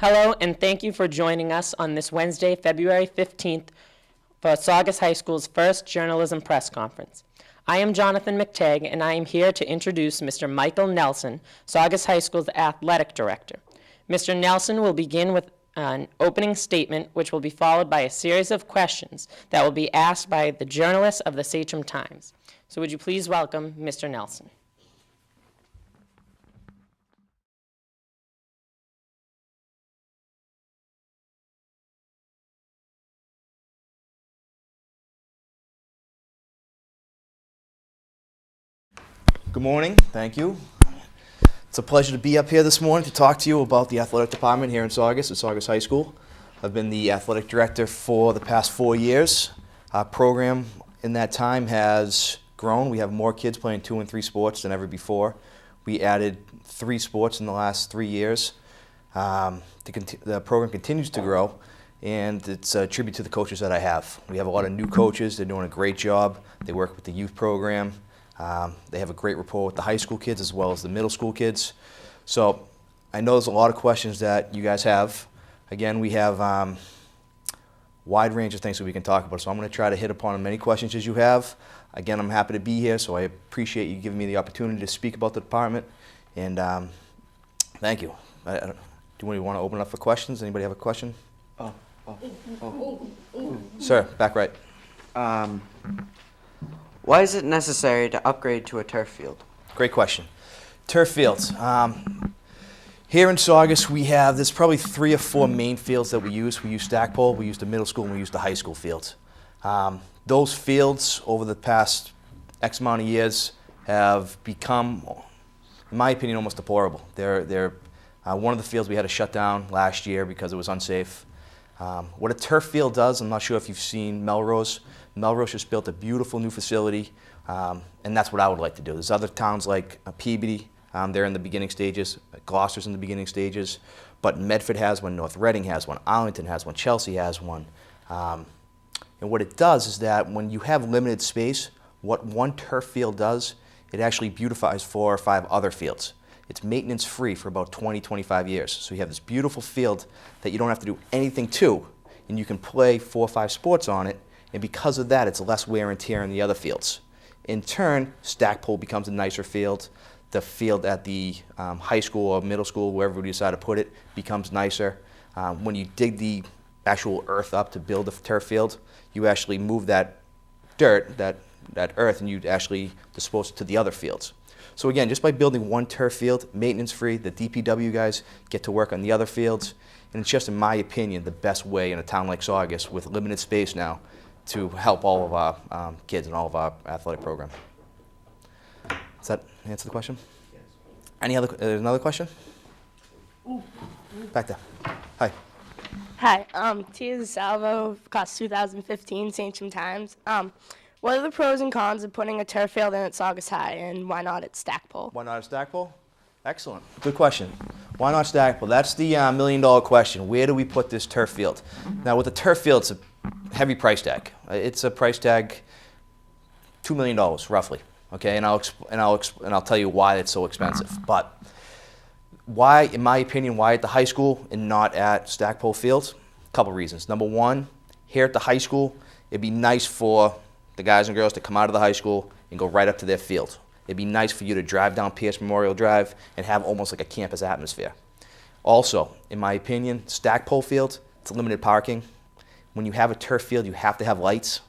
Hello, and thank you for joining us on this Wednesday, February 15th, for Saugus High School's first journalism press conference. I am Jonathan McTagg, and I am here to introduce Mr. Michael Nelson, Saugus High School's athletic director. Mr. Nelson will begin with an opening statement, which will be followed by a series of questions that will be asked by the journalists of the Sachem Times. So would you please welcome Mr. Nelson? Good morning. Thank you. It's a pleasure to be up here this morning to talk to you about the athletic department here in Saugus at Saugus High School. I've been the athletic director for the past 4 years. Our program in that time has grown. We have more kids playing 2 and 3 sports than ever before. We added 3 sports in the last 3 years. The program continues to grow, and it's a tribute to the coaches that I have. We have a lot of new coaches. They're doing a great job. They work with the youth program. They have a great rapport with the high school kids as well as the middle school kids. So I know there's a lot of questions that you guys have. Again, we have wide range of things that we can talk about, so I'm going to try to hit upon as many questions as you have. Again, I'm happy to be here, so I appreciate you giving me the opportunity to speak about the department, and thank you. Do we want to open up for questions? Anybody have a question? Sir, back right. Why is it necessary to upgrade to a turf field? Great question. Turf fields. Here in Saugus, there's probably 3 or 4 main fields that we use. We use Stackpole, we use the middle school, and we use the high school fields. Those fields, over the past X amount of years, have become, in my opinion, almost deplorable. They're one of the fields we had to shut down last year because it was unsafe. What a turf field does, I'm not sure if you've seen Melrose. Melrose just built a beautiful new facility, and that's what I would like to do. There's other towns like Peabody, they're in the beginning stages, Gloucester's in the beginning stages, but Medford has one, North Reading has one, Arlington has one, Chelsea has one. And what it does is that when you have limited space, what one turf field does, it actually beautifies 4 or 5 other fields. It's maintenance free for about 20, 25 years. So you have this beautiful field that you don't have to do anything to, and you can play 4 or 5 sports on it. And because of that, it's less wear and tear in the other fields. In turn, Stackpole becomes a nicer field. The field at the high school or middle school, wherever we decide to put it, becomes nicer. When you dig the actual earth up to build a turf field, you actually move that dirt, that earth, and you actually dispose it to the other fields. So again, just by building one turf field, maintenance-free, the DPW guys get to work on the other fields. And it's just, in my opinion, the best way in a town like Saugus with limited space now to help all of our kids and all of our athletic program. Does that answer the question? Yes. There's another question? Ooh. Back there. Hi. Hi, Tia Salvo, class 2015, Sachem Times. What are the pros and cons of putting a turf field in at Saugus High, and why not at Stackpole? Why not at Stackpole? Excellent. Good question. Why not Stackpole? That's the million-dollar question. Where do we put this turf field? Now, with the turf field, it's a heavy price tag. It's a price tag, $2 million roughly. Okay, and I'll tell you why it's so expensive. But why, in my opinion, why at the high school and not at Stackpole Field? A couple reasons. Number one, here at the high school, it'd be nice for the guys and girls to come out of the high school and go right up to their field. It'd be nice for you to drive down Pierce Memorial Drive and have almost like a campus atmosphere. Also, in my opinion, Stackpole Field, it's limited parking. When you have a turf field, you have to have lights.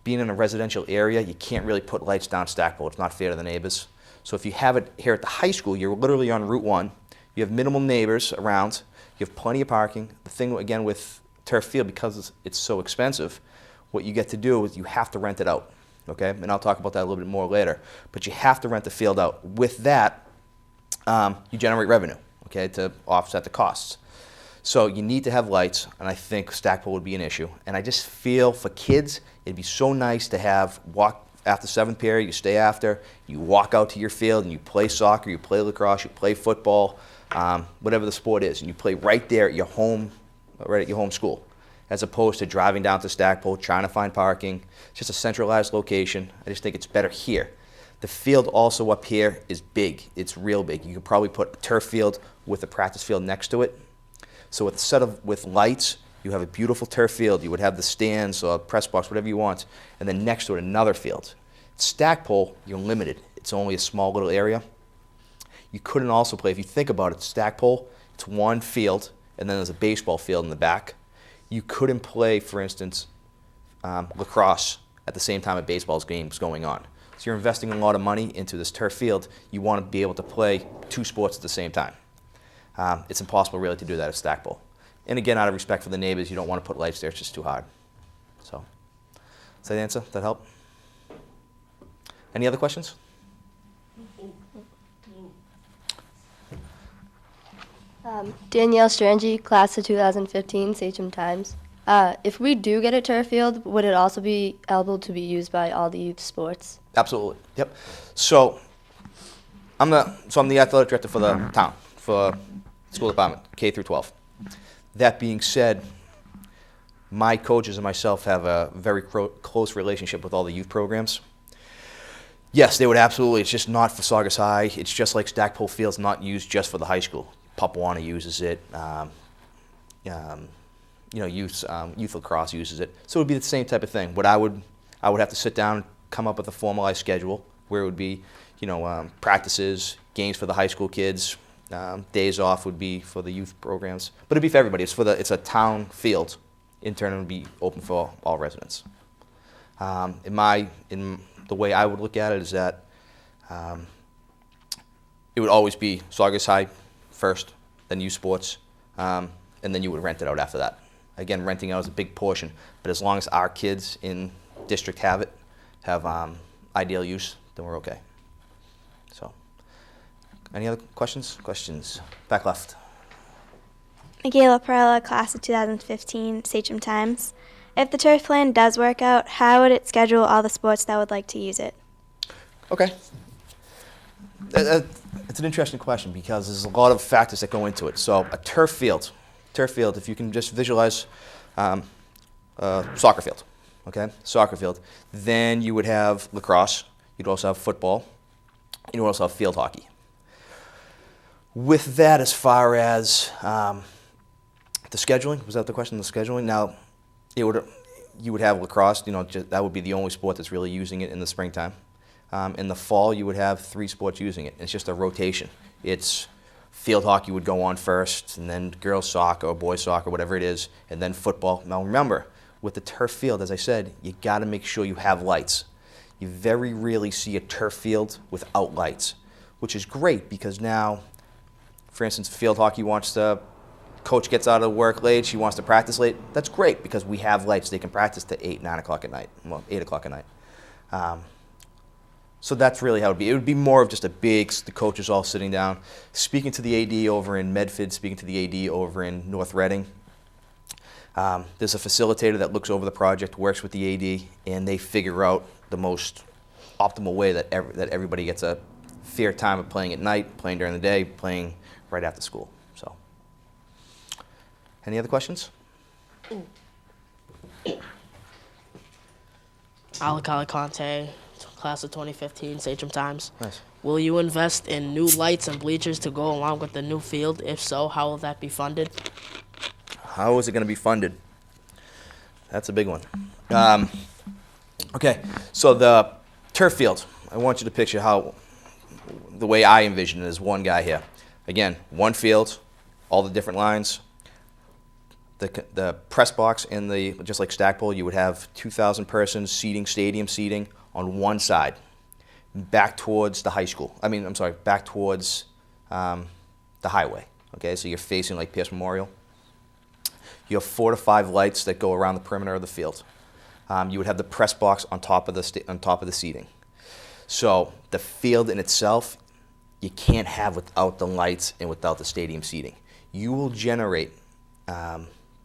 Being in a residential area, you can't really put lights down Stackpole. It's not fair to the neighbors. So if you have it here at the high school, you're literally on Route 1. You have minimal neighbors around. You have plenty of parking. The thing, again, with turf field, because it's so expensive, what you get to do is you have to rent it out. Okay? And I'll talk about that a little bit more later. But you have to rent the field out. With that, you generate revenue, okay, to offset the costs. So you need to have lights, and I think Stackpole would be an issue. And I just feel for kids, it'd be so nice to have walk after 7th period, you stay after, you walk out to your field and you play soccer, you play lacrosse, you play football, whatever the sport is, and you play right there at your home, right at your home school, as opposed to driving down to Stackpole, trying to find parking. It's just a centralized location. I just think it's better here. The field also up here is big. It's real big. You could probably put a turf field with a practice field next to it. So with lights, you have a beautiful turf field. You would have the stands or press box, whatever you want, and then next to it another field. Stackpole, you're limited. It's only a small little area. You couldn't also play, if you think about it, Stackpole, it's one field, and then there's a baseball field in the back. You couldn't play, for instance, lacrosse at the same time a baseball game was going on. So you're investing a lot of money into this turf field. You want to be able to play two sports at the same time. It's impossible really to do that at Stackpole. And again, out of respect for the neighbors, you don't want to put lights there. It's just too hard. So, does that answer? Does that help? Any other questions? Danielle Strangi, class of 2015, Sachem Times. If we do get a turf field, would it also be able to be used by all the youth sports? Absolutely. Yep. So I'm the athletic director for the town, for school department, K through 12. That being said, my coaches and myself have a very close relationship with all the youth programs. Yes, they would absolutely. It's just not for Saugus High. It's just like Stackpole Field's not used just for the high school. Papuana uses it. Youth lacrosse uses it. So it would be the same type of thing. What I would have to sit down and come up with a formalized schedule where it would be, practices, games for the high school kids, days off would be for the youth programs. But it'd be for everybody. It's a town field. In turn, it would be open for all residents. In the way I would look at it is that it would always be Saugus High first, then youth sports, and then you would rent it out after that. Again, renting out is a big portion, but as long as our kids in district have ideal use, then we're okay. So, any other questions? Questions? Back left. Michaela Perella, class of 2015, Sachem Times. If the turf plan does work out, how would it schedule all the sports that would like to use it? Okay. It's an interesting question because there's a lot of factors that go into it. So a turf field, if you can just visualize soccer field, okay? Soccer field. Then you would have lacrosse. You'd also have football. You would also have field hockey. With that, as far as the scheduling, was that the question, the scheduling? Now, you would have lacrosse, that would be the only sport that's really using it in the springtime. In the fall, you would have 3 sports using it. It's just a rotation. It's field hockey would go on first, and then girls soccer or boys soccer, whatever it is, and then football. Now remember, with the turf field, as I said, you got to make sure you have lights. You very rarely see a turf field without lights, which is great because now, for instance, field hockey coach gets out of work late, she wants to practice late. That's great because we have lights. They can practice to 8, 9 o'clock at night, 8 o'clock at night. So that's really how it would be. It would be more of just the coaches all sitting down, speaking to the AD over in Medford, speaking to the AD over in North Reading. There's a facilitator that looks over the project, works with the AD, and they figure out the most optimal way that everybody gets a fair time of playing at night, playing during the day, playing right after school. So, any other questions? Alakali Conte, class of 2015, Sachem Times. Nice. Will you invest in new lights and bleachers to go along with the new field? If so, how will that be funded? How is it going to be funded? That's a big one. Okay, so the turf field. I want you to picture the way I envision it is one guy here. Again, one field, all the different lines. The press box and just like Stackpole, you would have 2,000 persons stadium seating on one side, back towards the high school. Back towards the highway. Okay, so you're facing like Pierce Memorial. You have 4 to 5 lights that go around the perimeter of the field. You would have the press box on top of the seating. So the field in itself, you can't have without the lights and without the stadium seating. You will generate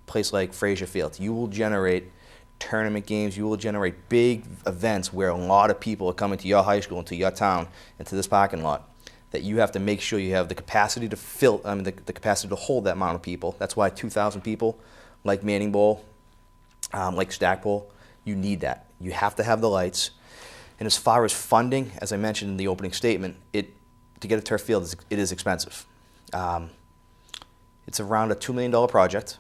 place like Fraser Field. You will generate tournament games. You will generate big events where a lot of people are coming to your high school and to your town and to this parking lot. That you have to make sure you have the capacity to the capacity to hold that amount of people. That's why 2,000 people, like Manning Bowl, like Stackpole, you need that. You have to have the lights. And as far as funding, as I mentioned in the opening statement, to get a turf field, it is expensive. It's around a $2 million project,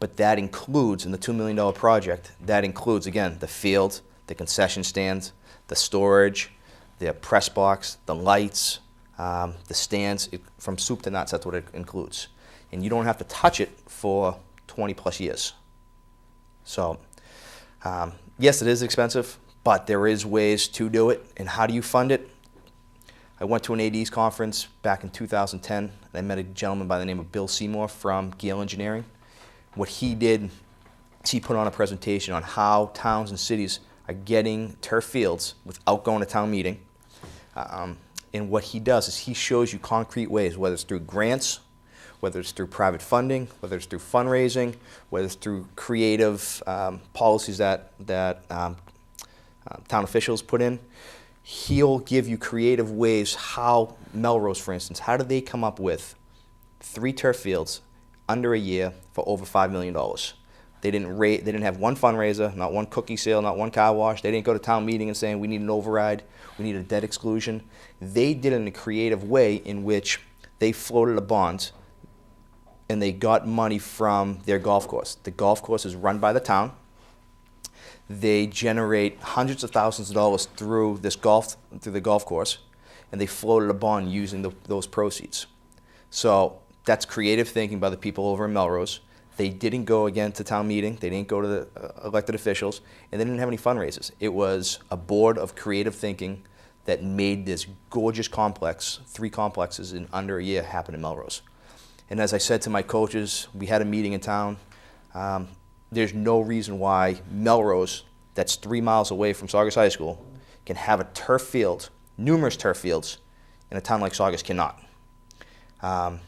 but that includes, in the $2 million project, that includes, again, the field, the concession stands, the storage, the press box, the lights, the stands, from soup to nuts, that's what it includes. And you don't have to touch it for 20 plus years. So, yes, it is expensive, but there is ways to do it. And how do you fund it? I went to an AD's conference back in 2010, and I met a gentleman by the name of Bill Seymour from Gale Engineering. What he did is he put on a presentation on how towns and cities are getting turf fields without going to town meeting. And what he does is he shows you concrete ways, whether it's through grants, whether it's through private funding, whether it's through fundraising, whether it's through creative policies that town officials put in. He'll give you creative ways how Melrose, for instance, how did they come up with 3 turf fields under a year for over $5 million? They didn't have one fundraiser, not one cookie sale, not one car wash. They didn't go to town meeting and saying we need an override, we need a debt exclusion. They did it in a creative way in which they floated a bond and they got money from their golf course. The golf course is run by the town. They generate hundreds of thousands of dollars through the golf course, and they floated a bond using those proceeds. So that's creative thinking by the people over in Melrose. They didn't go again to town meeting. They didn't go to the elected officials, and they didn't have any fundraisers. It was a board of creative thinking that made this gorgeous complex, 3 complexes in under a year, happen in Melrose. And as I said to my coaches, we had a meeting in town. There's no reason why Melrose, that's 3 miles away from Saugus High School, can have a turf field, numerous turf fields, and a town like Saugus cannot. So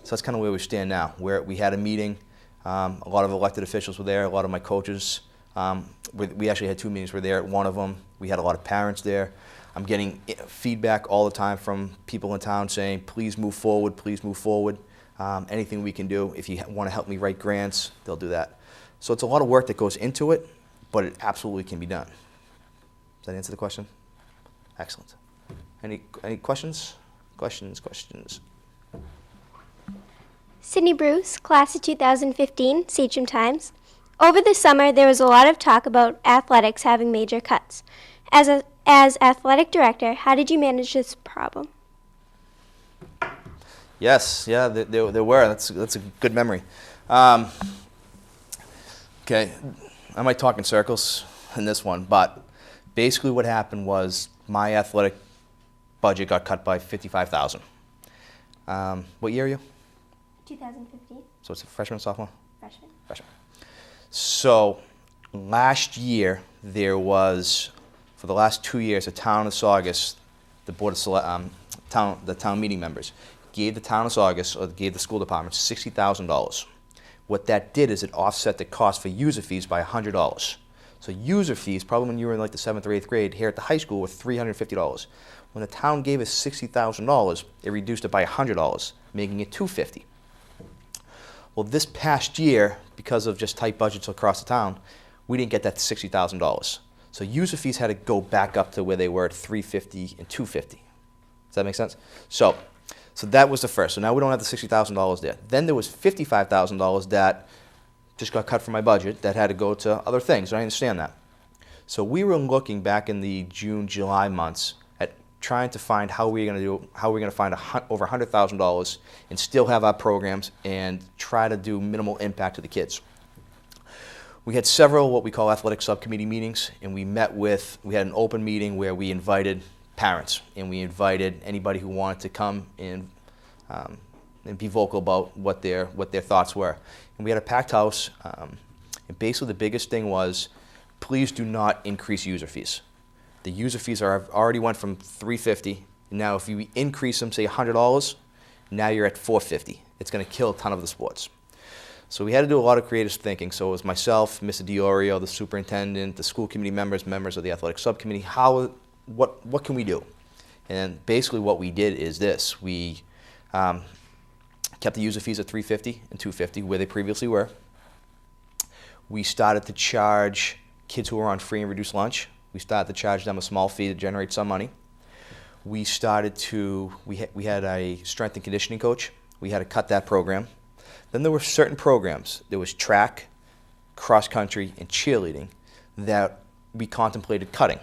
that's kind of where we stand now. We had a meeting. A lot of elected officials were there. A lot of my coaches. We actually had 2 meetings. We were there at one of them. We had a lot of parents there. I'm getting feedback all the time from people in town saying, please move forward, please move forward. Anything we can do. If you want to help me write grants, they'll do that. So it's a lot of work that goes into it, but it absolutely can be done. Does that answer the question? Excellent. Any questions? Questions? Sydney Bruce, class of 2015, Sachem Times. Over the summer, there was a lot of talk about athletics having major cuts. As athletic director, how did you manage this problem? Yes, yeah, there were. That's a good memory. Okay, I might talk in circles in this one, but basically what happened was my athletic budget got cut by $55,000. What year are you? 2015. So it's a freshman, sophomore? Freshman. Freshman. So last year there was, for the last 2 years, the town of Saugus, the board of the town meeting members gave the town of Saugus, or gave the school department, $60,000. What that did is it offset the cost for user fees by $100. So user fees, probably when you were in like the 7th or 8th grade, here at the high school, were $350. When the town gave us $60,000, it reduced it by $100, making it $250. Well, this past year, because of just tight budgets across the town, we didn't get that $60,000. So user fees had to go back up to where they were at $350 and $250. Does that make sense? So that was the first. So now we don't have the $60,000 there. Then there was $55,000 that just got cut from my budget that had to go to other things. I understand that. So we were looking back in the June, July months at trying to find how we're going to find over $100,000 and still have our programs and try to do minimal impact to the kids. We had several what we call athletic subcommittee meetings, and we had an open meeting where we invited parents, and we invited anybody who wanted to come and be vocal about what their thoughts were. And we had a packed house, and basically the biggest thing was, please do not increase user fees. The user fees already went from $350, and now if you increase them, say $100, now you're at $450. It's going to kill a ton of the sports. So we had to do a lot of creative thinking. So it was myself, Mr. Diorio, the superintendent, the school committee members of the athletic subcommittee. What can we do? And basically what we did is this. We kept the user fees at $350 and $250 where they previously were. We started to charge kids who were on free and reduced lunch. We started to charge them a small fee to generate some money. We had a strength and conditioning coach We had to cut that program. Then there were certain programs. There was track, cross country, and cheerleading that we contemplated cutting,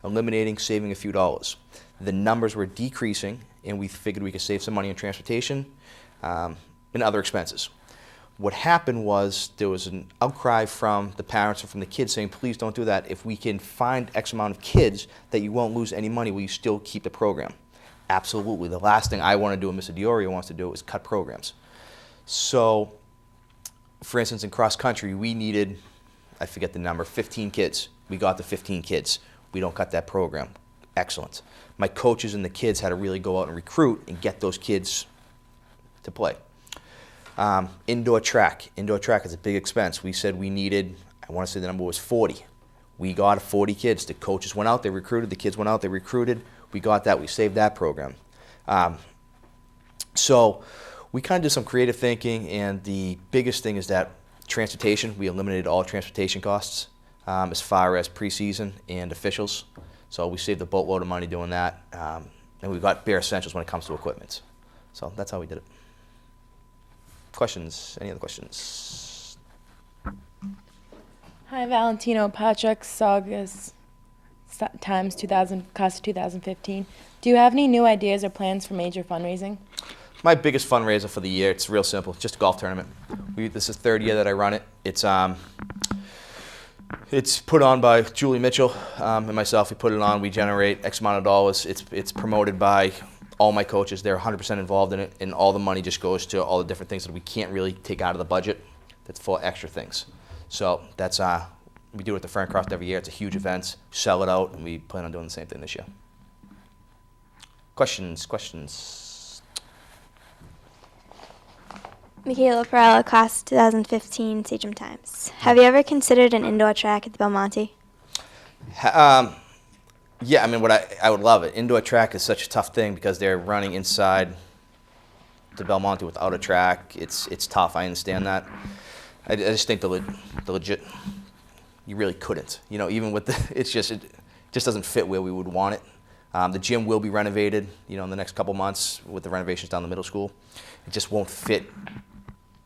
eliminating, saving a few dollars. The numbers were decreasing, and we figured we could save some money on transportation and other expenses. What happened was there was an outcry from the parents and from the kids saying, please don't do that. If we can find X amount of kids that you won't lose any money, will you still keep the program? Absolutely. The last thing I want to do and Mr. Diorio wants to do is cut programs. So, for instance, in cross country, we needed, I forget the number, 15 kids. We got the 15 kids. We don't cut that program. Excellent. My coaches and the kids had to really go out and recruit and get those kids to play. Indoor track. Indoor track is a big expense. We said we needed, I want to say the number was 40. We got 40 kids. The coaches went out, they recruited. The kids went out, they recruited. We got that. We saved that program. So we kind of did some creative thinking, and the biggest thing is that transportation. We eliminated all transportation costs as far as preseason and officials. So we saved a boatload of money doing that. And we got bare essentials when it comes to equipment. So that's how we did it. Questions? Any other questions? Hi, Valentino Patrick, Saugus Times 2000, class of 2015. Do you have any new ideas or plans for major fundraising? My biggest fundraiser for the year, it's real simple, just a golf tournament. This is the third year that I run it. It's put on by Julie Mitchell and myself. We put it on. We generate X amount of dollars. It's promoted by all my coaches. They're 100% involved in it, and all the money just goes to all the different things that we can't really take out of the budget. That's for extra things. So that's we do it at the Ferncroft every year. It's a huge event. Sell it out, and we plan on doing the same thing this year. Questions? Michaela Perella, class 2015, Sachem Times. Have you ever considered an indoor track at the Belmonte? Yeah, I mean, I would love it. Indoor track is such a tough thing because they're running inside the Belmonte without a track. It's tough. I understand that. I just think the legit, you really couldn't. You know, even with it just doesn't fit where we would want it. The gym will be renovated, you know, in the next couple months with the renovations down the middle school. It just won't fit.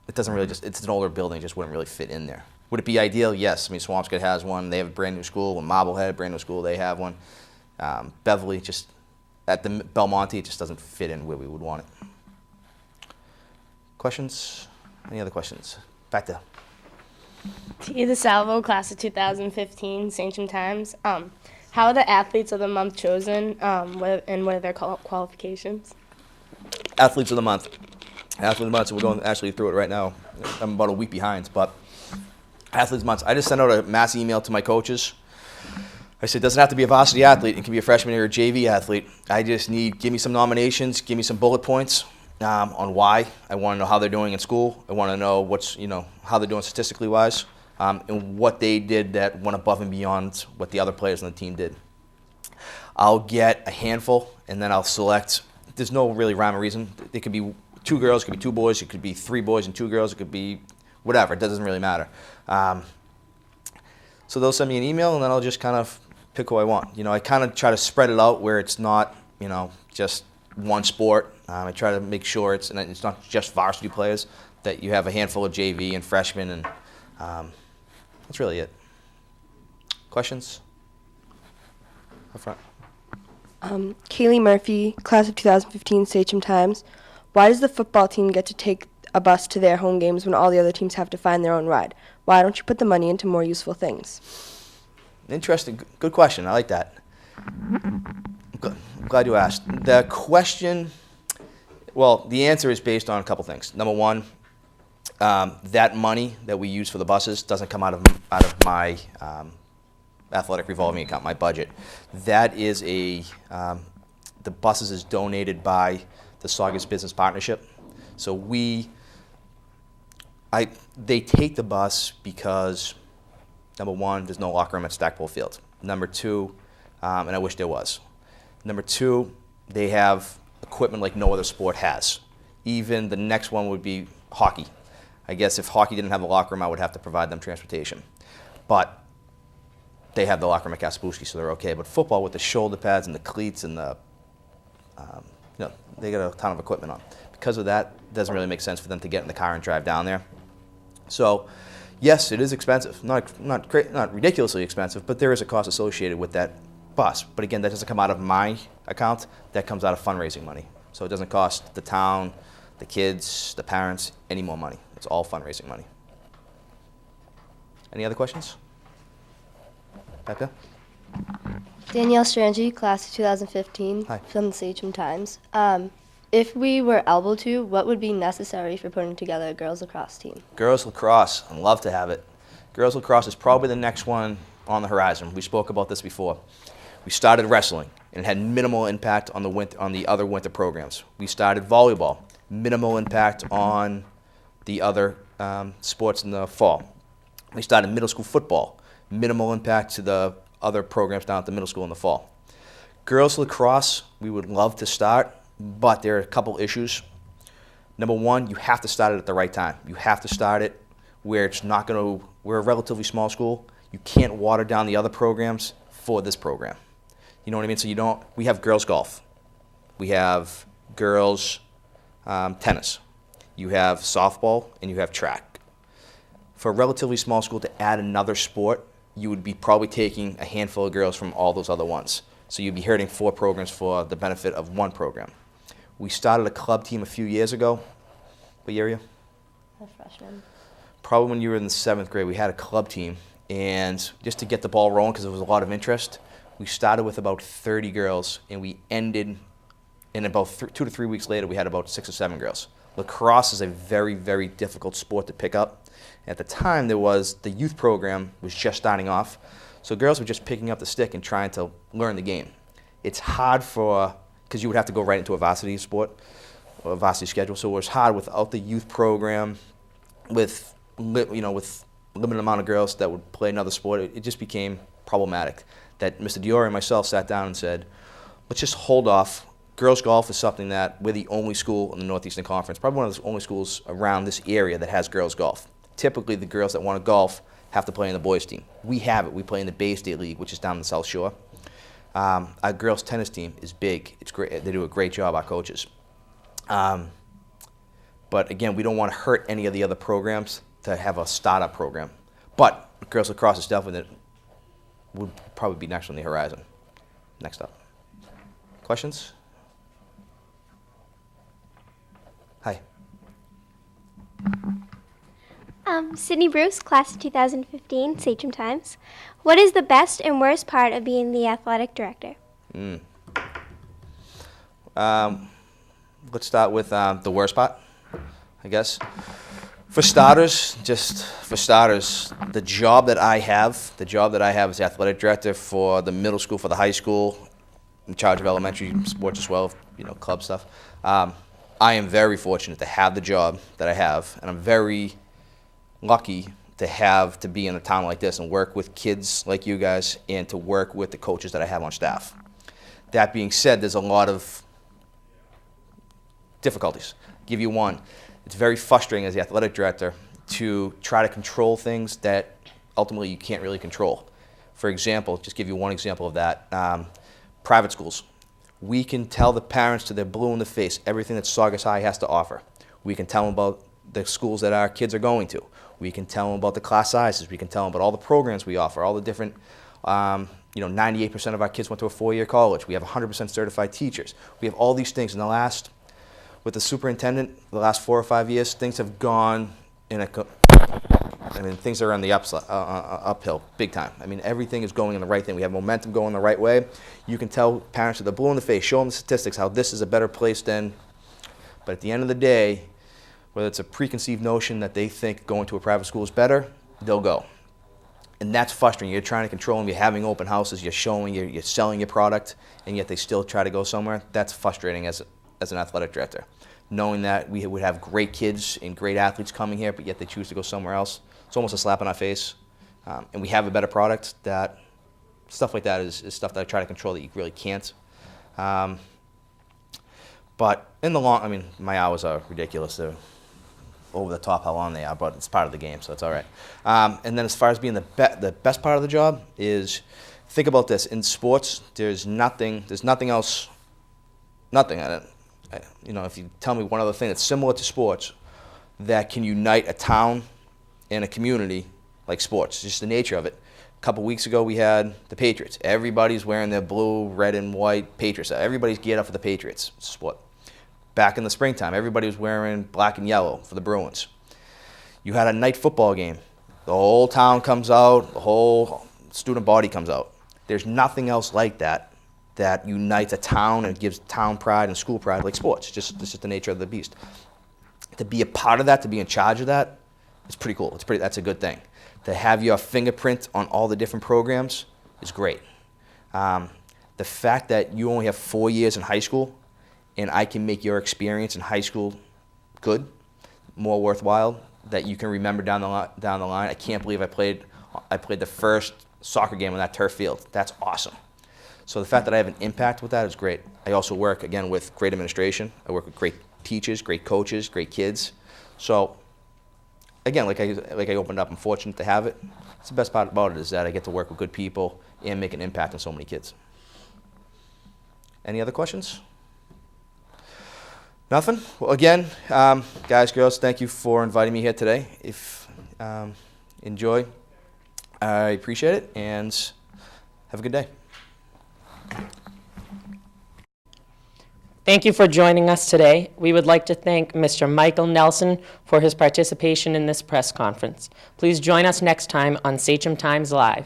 It doesn't really it's an older building. It just wouldn't really fit in there. Would it be ideal? Yes. I mean, Swampscott has one. They have a brand new school. And Marblehead, brand new school, they have one. Beverly, just at the Belmonte, it just doesn't fit in where we would want it. Questions? Any other questions? Back there. Tia DeSalvo, class of 2015, Sachem Times. How are the athletes of the month chosen, and what are their qualifications? Athletes of the month. Athletes of the month, so we're going actually through it right now. I'm about a week behind, but Athletes of the month. I just sent out a mass email to my coaches. I said, it doesn't have to be a varsity athlete. It can be a freshman or a JV athlete. I just give me some nominations, give me some bullet points on why. I want to know how they're doing in school. I want to know how they're doing statistically wise, and what they did that went above and beyond what the other players on the team did. I'll get a handful, and then I'll select. There's no really rhyme or reason. It could be 2 girls, it could be 2 boys, it could be 3 boys and 2 girls, it could be whatever. It doesn't really matter. So they'll send me an email, and then I'll just kind of pick who I want. I kind of try to spread it out where it's not, just one sport. I try to make sure it's not just varsity players, that you have a handful of JV and freshmen, and that's really it. Questions? Up front. Kaylee Murphy, class of 2015, Sachem Times. Why does the football team get to take a bus to their home games when all the other teams have to find their own ride? Why don't you put the money into more useful things? Interesting. Good question. I like that. I'm glad you asked. The question, well, the answer is based on a couple things. Number one, that money that we use for the buses doesn't come out of my athletic revolving account, my budget. That is the buses is donated by the Saugus Business Partnership. So they take the bus because, number one, there's no locker room at Stackpole Field. Number two, and I wish there was. Number two, they have equipment like no other sport has. Even the next one would be hockey. I guess if hockey didn't have a locker room, I would have to provide them transportation. But they have the locker room at Kaspersky, so they're okay. But football, with the shoulder pads and the cleats and the, they got a ton of equipment on. because of that, it doesn't really make sense for them to get in the car and drive down there. So, yes, it is expensive. Not ridiculously expensive, but there is a cost associated with that bus. But again, that doesn't come out of my account. That comes out of fundraising money. So it doesn't cost the town, the kids, the parents any more money. It's all fundraising money. Any other questions? Becca? Danielle Strange, class of 2015, Hi. from the Sachem Times. If we were able to, what would be necessary for putting together a girls lacrosse team? Girls lacrosse, I'd love to have it. Girls lacrosse is probably the next one on the horizon. We spoke about this before. We started wrestling, and it had minimal impact on the other winter programs. We started volleyball, minimal impact on the other sports in the fall. We started middle school football, minimal impact to the other programs down at the middle school in the fall. Girls lacrosse, we would love to start, but there are a couple issues. Number one, you have to start it at the right time. You have to start it where it's not going to, we're a relatively small school. You can't water down the other programs for this program. You know what I mean? So we have girls golf. We have girls tennis. You have softball and you have track. For a relatively small school to add another sport, you would be probably taking a handful of girls from all those other ones. So you'd be hurting 4 programs for the benefit of 1 program. We started a club team a few years ago. What year are you? A freshman. Probably when you were in the 7th grade, we had a club team. And just to get the ball rolling, because there was a lot of interest, we started with about 30 girls, and we ended, in about 2 to 3 weeks later, we had about 6 or 7 girls. Lacrosse is a very, very difficult sport to pick up. At the time, the youth program was just starting off, so girls were just picking up the stick and trying to learn the game. It's hard because you would have to go right into a varsity sport, or a varsity schedule, so it was hard without the youth program, with limited amount of girls that would play another sport. It just became problematic. That Mr. Diori and myself sat down and said, let's just hold off. Girls golf is something that we're the only school in the Northeastern Conference, probably one of the only schools around this area that has girls golf. Typically, the girls that want to golf have to play in the boys' team. We have it. We play in the Bay State League, which is down the South Shore. Our girls' tennis team is big. It's great. They do a great job, our coaches. But again, we don't want to hurt any of the other programs to have a startup program. But girls lacrosse is definitely would probably be next on the horizon. Next up. Questions? Hi. Sydney Bruce, class of 2015, Sachem Times. What is the best and worst part of being the athletic director? Let's start with the worst part, I guess. For starters, the job that I have as athletic director for the middle school, for the high school, in charge of elementary sports as well, club stuff. I am very fortunate to have the job that I have, and I'm very lucky to be in a town like this and work with kids like you guys and to work with the coaches that I have on staff. That being said, there's a lot of difficulties. I'll give you one. It's very frustrating as the athletic director to try to control things that ultimately you can't really control. For example, just give you one example of that, private schools. We can tell the parents till they're blue in the face everything that Saugus High has to offer. We can tell them about the schools that our kids are going to. We can tell them about the class sizes. We can tell them about all the programs we offer, all the different, 98% of our kids went to a 4-year college. We have 100% certified teachers. We have all these things. With the superintendent, the last 4 or 5 years, things have gone things are on the uphill, big time. Everything is going in the right thing. We have momentum going the right way. You can tell parents that they're blue in the face, show them the statistics, how this is a better place than, but at the end of the day, whether it's a preconceived notion that they think going to a private school is better, they'll go. And that's frustrating. You're trying to control them. You're having open houses. You're showing, you're selling your product, and yet they still try to go somewhere. That's frustrating as an athletic director. Knowing that we would have great kids and great athletes coming here, but yet they choose to go somewhere else. It's almost a slap in our face. And we have a better product. Stuff like that is stuff that I try to control that you really can't. But in the long, my hours are ridiculous. They're over the top how long they are, but it's part of the game, so it's all right. And then as far as being the best part of the job is, think about this. In sports, there's nothing else, nothing. if you tell me one other thing that's similar to sports that can unite a town and a community like sports, just the nature of it. A couple weeks ago, we had the Patriots. Everybody's wearing their blue, red, and white Patriots. Everybody's geared up for the Patriots sport. Back in the springtime, everybody was wearing black and yellow for the Bruins. You had a night football game. The whole town comes out. The whole student body comes out. There's nothing else like that that unites a town and gives town pride and school pride like sports. This is the nature of the beast. To be a part of that, to be in charge of that, it's pretty cool. That's a good thing. To have your fingerprint on all the different programs is great. The fact that you only have 4 years in high school and I can make your experience in high school good, more worthwhile, that you can remember down the line. I can't believe I played the first soccer game on that turf field. That's awesome. So the fact that I have an impact with that is great. I also work, again, with great administration. I work with great teachers, great coaches, great kids. So again, like I opened up, I'm fortunate to have it. It's the best part about it is that I get to work with good people and make an impact on so many kids. Any other questions? Nothing? Well, again, guys, girls, thank you for inviting me here today. If enjoy, I appreciate it, and have a good day. Thank you for joining us today. We would like to thank Mr. Michael Nelson for his participation in this press conference. Please join us next time on Sachem Times Live.